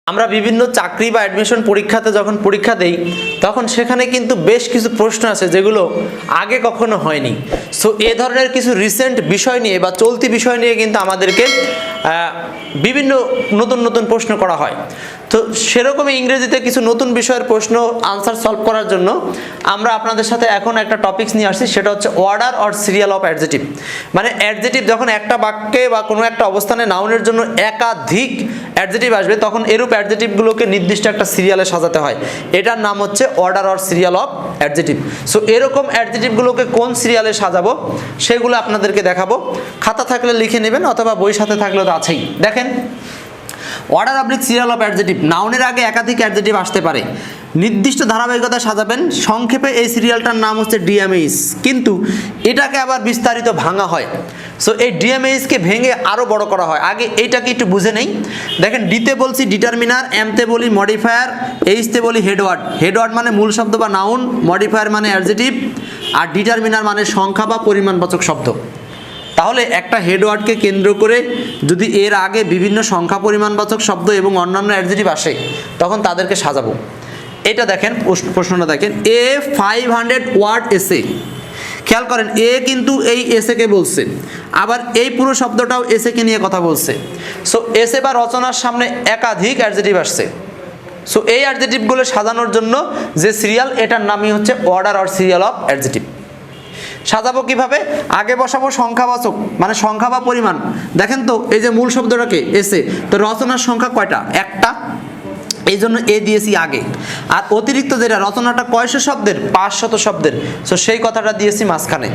আমরা বিভিন্ন চাকরি বা অ্যাডমিশন পরীক্ষাতে যখন পরীক্ষা দেই তখন সেখানে কিন্তু বেশ কিছু প্রশ্ন আছে যেগুলো আগে কখনো হয়নি। সো এ ধরনের কিছু রিসেন্ট বিষয় নিয়ে বা চলতি বিষয় নিয়ে কিন্তু আমাদেরকে বিভিন্ন নতুন নতুন প্রশ্ন করা হয়। তো সেরকমই ইংরেজিতে কিছু নতুন বিষয়ের প্রশ্ন আনসার সলভ করার জন্য আমরা আপনাদের সাথে এখন একটা টপিকস নিয়ে আসছি, সেটা হচ্ছে order or serial of adjective. মানে অ্যাডজেটিভ যখন একটা বাক্যে বা কোনো একটা অবস্থানে নাউনের জন্য একাধিক অ্যাডজেটিভ আসবে তখন এরূপ অ্যাডজেটিভগুলোকে নির্দিষ্ট একটা সিরিয়ালে সাজাতে হয়। এটার নাম হচ্ছে order or serial of adjective. So এরকম অ্যাডজেটিভগুলোকে কোন সিরিয়ালে সাজাবো সেগুলো আপনাদেরকে দেখাবো। খাতা থাকলে লিখে নেবেন অথবা বই সাথে থাকলে তো আছেই। দেখেন, order oblique serial of adjective, নাউনের আগে একাধিক অ্যাডজেটিভ আসতে পারে, নির্দিষ্ট ধারাবাহিকতা সাজাবেন। সংক্ষেপে এই সিরিয়ালটার নাম হচ্ছে ডিএমএইচ, কিন্তু এটাকে আবার বিস্তারিত ভাঙা হয়। সো এই ডিএমএইচকে ভেঙে আরও বড় করা হয়। আগে এইটাকে একটু বুঝে নেই। দেখেন, ডিতে বলছি ডিটারমিনার, এমতে বলি মডিফায়ার, এইচতে বলি হেডওয়ার্ড। হেডওয়ার্ড মানে মূল শব্দ বা নাউন, মডিফায়ার মানে অ্যাডজেটিভ, আর ডিটারমিনার মানে সংখ্যা বা পরিমাণবাচক শব্দ। তাহলে একটা হেডওয়ার্ডকে কেন্দ্র করে যদি এর আগে বিভিন্ন সংখ্যা পরিমাণবাচক শব্দ এবং অন্যান্য অ্যাডজেটিভ আসে তখন তাদেরকে সাজাবো। এটা দেখেন, প্রশ্নটা দেখেন, এ 500 ওয়ার্ড এসে। খেয়াল করেন, এ কিন্তু এই এসেকে বলছে, আবার এই পুরো শব্দটাও এসেকে নিয়ে কথা বলছে। সো এসে বা রচনার সামনে একাধিক অ্যাডজেটিভ আসছে। সো এই অ্যাডজেটিভগুলো সাজানোর জন্য যে সিরিয়াল, এটার নামই হচ্ছে order or serial of adjective. সাজাবো কিভাবে? আগে বসাবো সংখ্যাবাচক, মানে সংখ্যা বা পরিমাণ। দেখেন তো, এই যে মূল শব্দটাকে এসে, তো রচনার সংখ্যা কয়টা? একটা, এই জন্য এ দিয়েছি আগে। আর অতিরিক্ত যেটা রচনাটা কয়শো শব্দের? 500 শব্দের, সো সেই কথাটা দিয়েছি মাঝখানে।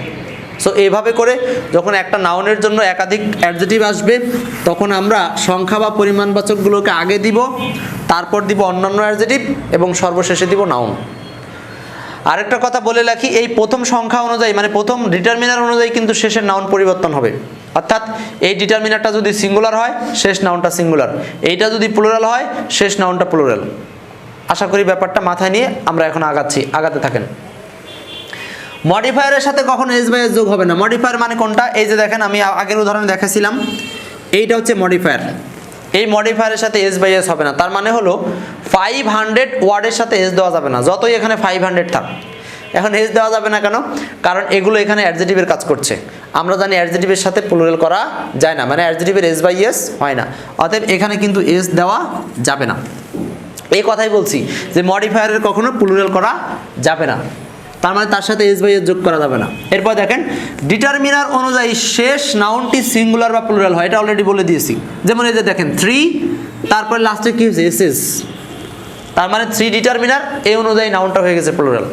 সো এইভাবে করে যখন একটা নাউনের জন্য একাধিক অ্যাডজেটিভ আসবে তখন আমরা সংখ্যা বা পরিমাণবাচকগুলোকে আগে দিব, তারপর দিব অন্যান্য অ্যাডজেটিভ এবং সর্বশেষে দিব নাউন। আরেকটা কথা বলে রাখি, এই প্রথম সংখ্যা অনুযায়ী মানে প্রথম ডিটারমিনার অনুযায়ী কিন্তু শেষের নাউন পরিবর্তন হবে। অর্থাৎ এই ডিটারমিনারটা যদি সিঙ্গুলার হয় শেষ নাউনটা সিঙ্গুলার, এইটা যদি প্লুরাল হয় শেষ নাউনটা প্লুরাল। আশা করি ব্যাপারটা মাথায় নিয়ে আমরা এখন আগাতে থাকেন। মডিফায়ারের সাথে কখনো এস বাই এস যোগ হবে না। মডিফায়ার মানে কোনটা? এই যে দেখেন, আমি আগের উদাহরণে দেখাছিলাম, এইটা হচ্ছে মডিফায়ার। এই মডিফায়ারের সাথে এস বাই এস হবে না। তার মানে হলো 500 ওয়ার্ডের সাথে এস দেওয়া যাবে না, যতই এখানে 500 থাক। এখন এস দেওয়া যাবে না কেন? কারণ এগুলো এখানে অ্যাডজেটিভের কাজ করছে। আমরা জানি অ্যাডজেটিভের সাথে প্লুরাল করা যায় না, মানে অ্যাডজেটিভের এস বাই এস হয় না। অতএব এখানে কিন্তু এস দেওয়া যাবে না। এই কথাই বলছি যে মডিফায়ারের কখনো প্লুরাল করা যাবে না, তার মানে তার সাথে এস বাই এস যোগ করা যাবে না। এরপর দেখেন, ডিটারমিনার অনুযায়ী শেষ নাউনটি সিঙ্গুলার বা প্লুরাল হয়, এটা অলরেডি বলে দিয়েছি। যেমন এই যে দেখেন 3, তারপরে লাস্টে কি হয়েছে? এস এস, তার মানে 3 ডিটারমিনার, এই অনুযায়ী নাউনটা হয়ে গেছে প্লুরাল।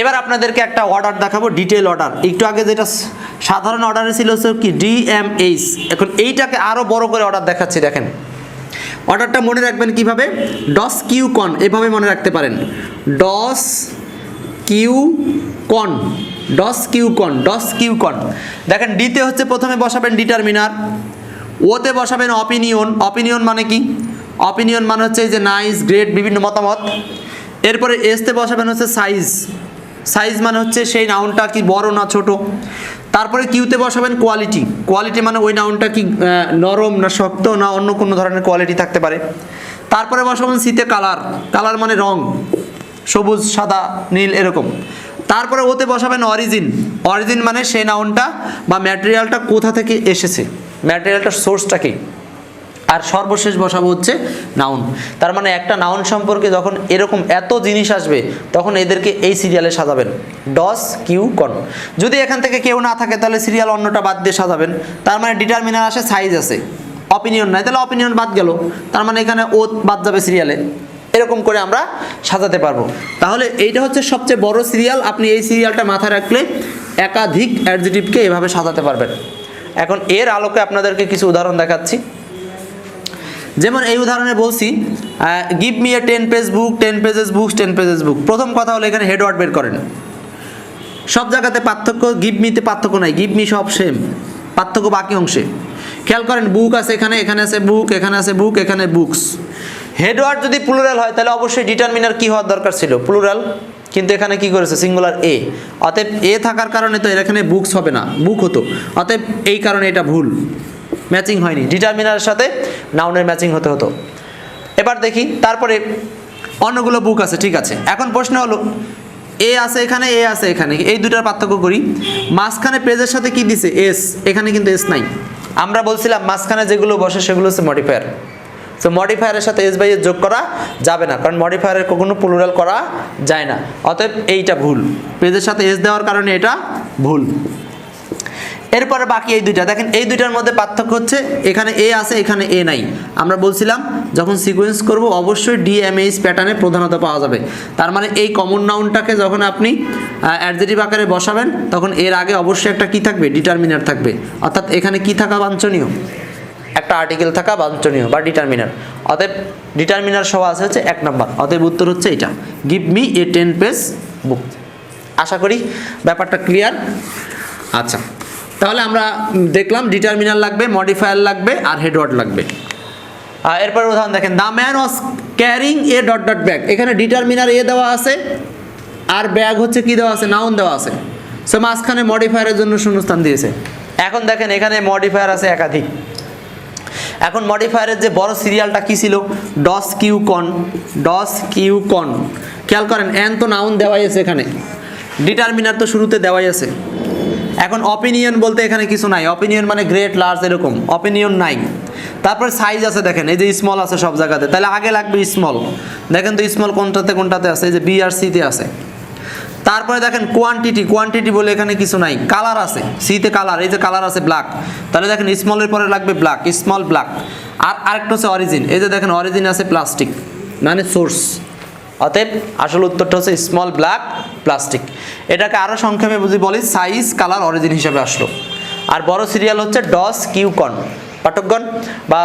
এবার আপনাদেরকে একটা অর্ডার দেখাবো, ডিটেল অর্ডার। একটু আগে যেটা সাধারণ অর্ডারে ছিল কি ডিএমএইচ, এখন এইটাকে আরও বড় করে অর্ডার দেখাচ্ছি। দেখেন, অর্ডারটা মনে রাখবেন কিভাবে? ডস কিউ কন, এভাবে মনে রাখতে পারেন। ডস কিউ কন, ডস কিউ কন, ডস কিউ কন। দেখেন, ডিতে হচ্ছে প্রথমে বসাবেন ডিটারমিনার, ওতে বসাবেন অপিনিয়ন। অপিনিয়ন মানে কি? অপিনিয়ন মানে হচ্ছে এই যে নাইস, গ্রেট, বিভিন্ন মতামত। এরপরে এসতে বসাবেন হচ্ছে সাইজ। সাইজ মানে হচ্ছে সেই নাউনটা কি বড় না ছোট। তারপরে কিউতে বসাবেন কোয়ালিটি। কোয়ালিটি মানে ওই নাউনটা কি নরম না শক্ত না অন্য কোনো ধরনের কোয়ালিটি থাকতে পারে। তারপরে বসাবেন সিতে কালার। কালার মানে রং, সবুজ, সাদা, নীল এরকম। তারপরে ওতে বসাবেন অরিজিন। অরিজিন মানে সেই নাউনটা বা ম্যাটেরিয়ালটা কোথা থেকে এসেছে, ম্যাটেরিয়ালটার সোর্সটা কি। আর সর্বশেষ বসাবো হচ্ছে নাউন। তার মানে একটা নাউন সম্পর্কে যখন এরকম এত জিনিস আসবে তখন এদেরকে এই সিরিয়ালে সাজাবেন, ডস কিউ কন। যদি এখান থেকে কেউ না থাকে তাহলে সিরিয়াল অন্যটা বাদ দিয়ে সাজাবেন। তার মানে ডিটারমিনার আসে, সাইজ আছে, অপিনিয়ন নাই, তাহলে অপিনিয়ন বাদ গেল, তার মানে এখানে ও বাদ যাবে সিরিয়ালে। এরকম করে আমরা সাজাতে পারবো। তাহলে এইটা হচ্ছে সবচেয়ে বড় সিরিয়াল। আপনি এই সিরিয়ালটা মাথায় রাখলে একাধিক অ্যাডজেটিভকে এভাবে সাজাতে পারবেন। এখন এর আলোকে আপনাদেরকে কিছু উদাহরণ দেখাচ্ছি। যেমন এই উদাহরণে বলছি, give me a 10 page book, 10 pages book, 10 pages book. প্রথম কথা হলো এখানে হেডওয়ার্ড বের করেন। সব জায়গাতে পার্থক্য, গিভ মিতে পার্থক্য নাই, গিভ মি সব সেম, পার্থক্য বাকি অংশে। খেয়াল করেন, বুক আছে এখানে, এখানে আছে বুক, এখানে আছে বুক, এখানে বুকস। হেডওয়ার্ড যদি প্লুরাল হয় তাহলে অবশ্যই ডিটারমিনার কি হওয়ার দরকার ছিল? প্লুরাল। কিন্তু এখানে কি করেছে? সিঙ্গুলার এ। অতএব এ থাকার কারণে তো এখানে বুকস হবে না, বুক হতো। অতএব এই কারণে এটা ভুল, ম্যাচিং হয়নি। ডিটারমিনারের সাথে নাউনের ম্যাচিং হতে হতো। দেখি, তারপরে অন্যগুলো বুক আছে, ঠিক আছে। এখন প্রশ্ন হলো এ আছে এখানে, এ আছে এখানে, এই দুটার পার্থক্য করি। মাঝখানে পেজের সাথে কি দিছে? এস। এখানে কিন্তু এস নাই। আমরা বলছিলাম মাঝখানে যেগুলো বসে সেগুলো হচ্ছে মডিফায়ার। তো মডিফায়ারের সাথে এস বাই এস যোগ করা যাবে না, কারণ মডিফায়ারের কখনো প্লুরাল করা যায় না। অতএব এইটা ভুল, পেজের সাথে এস দেওয়ার কারণে এটা ভুল। এরপরে বাকি এই দুইটা দেখেন, এই দুইটার মধ্যে পার্থক্য হচ্ছে এখানে এ আছে এখানে এ নাই। আমরা বলছিলাম যখন সিকোয়েন্স করব অবশ্যই ডিএমএইচ প্যাটার্নে প্রধানত পাওয়া যাবে। তার মানে এই কমন নাউনটাকে যখন আপনি অ্যাডজেক্টিভ আকারে বসাবেন তখন এর আগে অবশ্যই একটা কি থাকবে? ডিটারমিনার থাকবে। অর্থাৎ এখানে কি থাকা বাঞ্ছনীয়? একটা আর্টিকেল থাকা বাঞ্ছনীয় বা ডিটারমিনার। অতএব ডিটারমিনার সহ আছে হচ্ছে 1 নাম্বার। অতএব উত্তর হচ্ছে এটা, গিভ মি এ 10 পেজ বুক। আশা করি ব্যাপারটা ক্লিয়ার। আচ্ছা, তাহলে আমরা দেখলাম ডিটারমিনার লাগবে, মডিফায়ার লাগবে আর হেডওয়ার্ড লাগবে। এরপর উদাহরণ দেখেন, the man was carrying a dot dot bag. এখানে ডিটারমিনার এ দেওয়া আছে আর ব্যাগ হচ্ছে কি দেওয়া আছে? নাউন দেওয়া আছে। সো মাঝখানে মডিফায়ারের জন্য শূন্যস্থান দিয়েছে। এখন দেখেন এখানে মডিফায়ার আছে একাধিক। এখন মডিফায়ারের যে বড় সিরিয়ালটা কি ছিল? ডস কিউ কন, ডস কিউ কন। খেয়াল করেন এন তো নাউন দেওয়াই আছে, এখানে ডিটারমিনার তো শুরুতে দেওয়াই আছে। এখন অপিনিয়ন বলতে এখানে কিছু নাই, অপিনিয়ন মানে গ্রেট লার্জ এরকম, অপিনিয়ন নাই। তারপর সাইজ আছে দেখেন, এই যে স্মল আছে সব জায়গাতে, তাহলে আগে লাগবে স্মল। দেখেন তো স্মল কোনটাতে কোনটাতে আছে, এই যে বি আর সিতে আছে। তারপরে দেখেন কোয়ান্টিটি, কোয়ান্টিটি বলে এখানে কিছু নাই। কালার আছে, সিতে কালার, এই যে কালার আছে ব্ল্যাক, তাহলে দেখেন স্মলের পরে লাগবে ব্ল্যাক, স্মল ব্ল্যাক। আর আরেকটা হচ্ছে অরিজিন, এই যে দেখেন অরিজিন আছে প্লাস্টিক মানে সোর্স। অতএব আসল উত্তরটা হচ্ছে স্মল ব্ল্যাক প্লাস্টিক। এটাকে আরও সংক্ষেপে বুঝি বলি সাইজ কালার অরিজিন হিসাবে আসলো। আর বড় সিরিয়াল হচ্ছে ডস কিউ কন। পাঠকগণ বা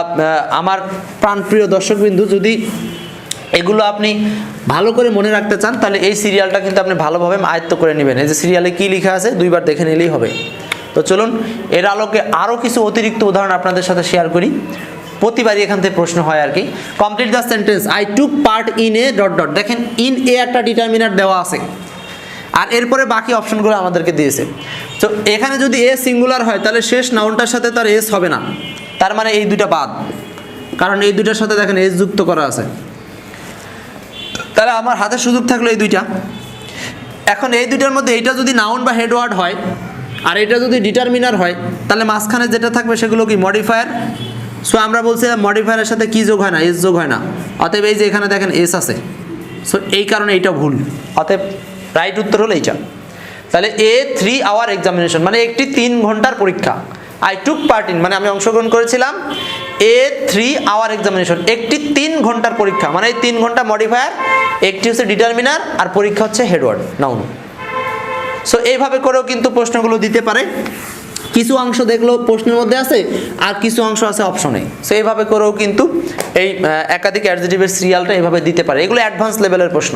আমার প্রাণপ্রিয় দর্শকবিন্দু, যদি এগুলো আপনি ভালো করে মনে রাখতে চান তাহলে এই সিরিয়ালটা কিন্তু আপনি ভালোভাবে আয়ত্ত করে নেবেন। এই যে সিরিয়ালে কী লেখা আছে 2বার দেখে নিলেই হবে। তো চলুন এর আলোকে আরও কিছু অতিরিক্ত উদাহরণ আপনাদের সাথে শেয়ার করি। প্রতিবারই এখান থেকে প্রশ্ন হয় আর কি। Complete the sentence, I took part in a dot dot. দেখেন ইন এ একটা ডিটারমিনার দেওয়া আছে আর এরপরে বাকি অপশনগুলো আমাদেরকে দিয়েছে। তো এখানে যদি এ সিঙ্গুলার হয় তাহলে শেষ নাউনটার সাথে তার এস হবে না, তার মানে এই দুটা বাদ, কারণ এই দুটার সাথে দেখেন এস যুক্ত করা আছে। তাহলে আমার হাতে সুযোগ থাকলো এই দুইটা। এখন এই দুইটার মধ্যে এইটা যদি নাউন বা হেডওয়ার্ড হয় আর এটা যদি ডিটারমিনার হয় তাহলে মাঝখানে যেটা থাকবে সেগুলো কি? মডিফায়ার। সো আমরা বলছিলাম মডিফায়ারের সাথে কি যোগ হয় না? এস যোগ হয় না। অতএব এই যে এখানে দেখেন এস আছে, সো এই কারণে এইটা ভুল। অতএব রাইট উত্তর হলো এইটা। তাহলে এ 3 আওয়ার এক্সামিনেশন মানে একটি 3 ঘন্টার পরীক্ষা। আই টুক পার্ট ইন মানে আমি অংশগ্রহণ করেছিলাম। এ 3 আওয়ার এক্সামিনেশন একটি 3 ঘন্টার পরীক্ষা মানে এই 3 ঘন্টা মডিফায়ার, একটি হচ্ছে ডিটারমিনার আর পরীক্ষা হচ্ছে হেডওয়ার্ড নাউন। সো এইভাবে করেও কিন্তু প্রশ্নগুলো দিতে পারে। কিছু অংশ দেখলো প্রশ্নের মধ্যে আছে আর কিছু অংশ আছে অপশনে। সো এইভাবে করেও কিন্তু এই একাধিক অ্যাডজেক্টিভের সিরিয়ালটা এইভাবে দিতে পারে। এগুলো অ্যাডভান্স লেভেলের প্রশ্ন।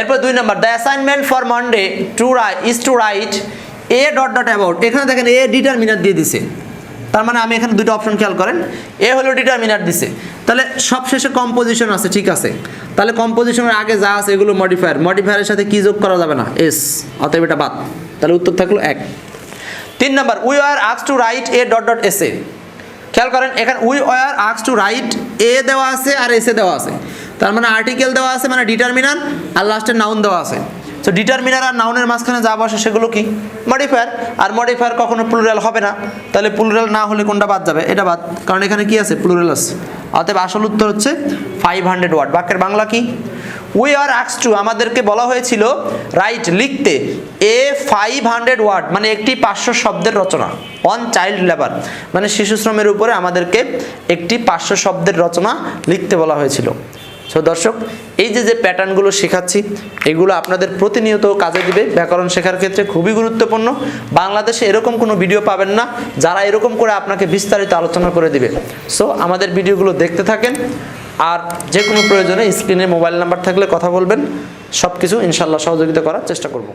এরপর 2 নম্বর, the assignment for Monday is to write a dot dot about. এখানে দেখেন এ ডিটারমিনার দিয়ে দিছে, তার মানে আমি এখানে দুটো অপশন খেয়াল করেন, এ হলো ডিটারমিনার দিছে, তাহলে সবশেষে কম্পোজিশন আছে, ঠিক আছে। তাহলে কম্পোজিশনের আগে যা আছে এগুলো মডিফায়ার, মডিফায়ারের সাথে কি যোগ করা যাবে না? এস। অতএব এটা বাদ, তাহলে উত্তর থাকলো 1। 3 নম্বর, we are asked to write a dot dot essay. খেয়াল করেন এখানে we are asked to write a দেওয়া আছে আর এসে দেওয়া আছে, তার মানে আর্টিকেল দেওয়া আছে মানে ডিটারমিনার আর লাস্টে নাউন দেওয়া আছে। সো ডিটারমিনার আর নাউনের মাঝখানে যা বসে সেগুলো কি? মডিফায়ার। আর মডিফায়ার কখনো প্লুরাল হবে না, তাহলে প্লুরাল না হলে কোনটা বাদ যাবে? এটা বাদ, কারণ এখানে কি আছে? প্লুরাল আছে। অতএব আসল উত্তর হচ্ছে 500 ওয়ার্ড। বাক্যের বাংলা কি? উই আর আস্কড টু আমাদেরকে বলা হয়েছিল রাইট লিখতে এ 500 ওয়ার্ড মানে একটি 500 শব্দের রচনা অন চাইল্ড লেবার মানে শিশু শ্রমের উপরে আমাদেরকে একটি 500 শব্দের রচনা লিখতে বলা হয়েছিল। সো দর্শক, এই যে প্যাটার্নগুলো শেখাচ্ছি এগুলো আপনাদের প্রতিনিয়ত কাজে দিবে। ব্যাকরণ শেখার ক্ষেত্রে খুবই গুরুত্বপূর্ণ। বাংলাদেশে এরকম কোনো ভিডিও পাবেন না যারা এরকম করে আপনাকে বিস্তারিত আলোচনা করে দিবে। সো আমাদের ভিডিওগুলো দেখতে থাকেন আর যে কোনো প্রয়োজনে স্ক্রিনে মোবাইল নাম্বার থাকলে কথা বলবেন, সব কিছু ইনশাল্লাহ সহযোগিতা করার চেষ্টা করব।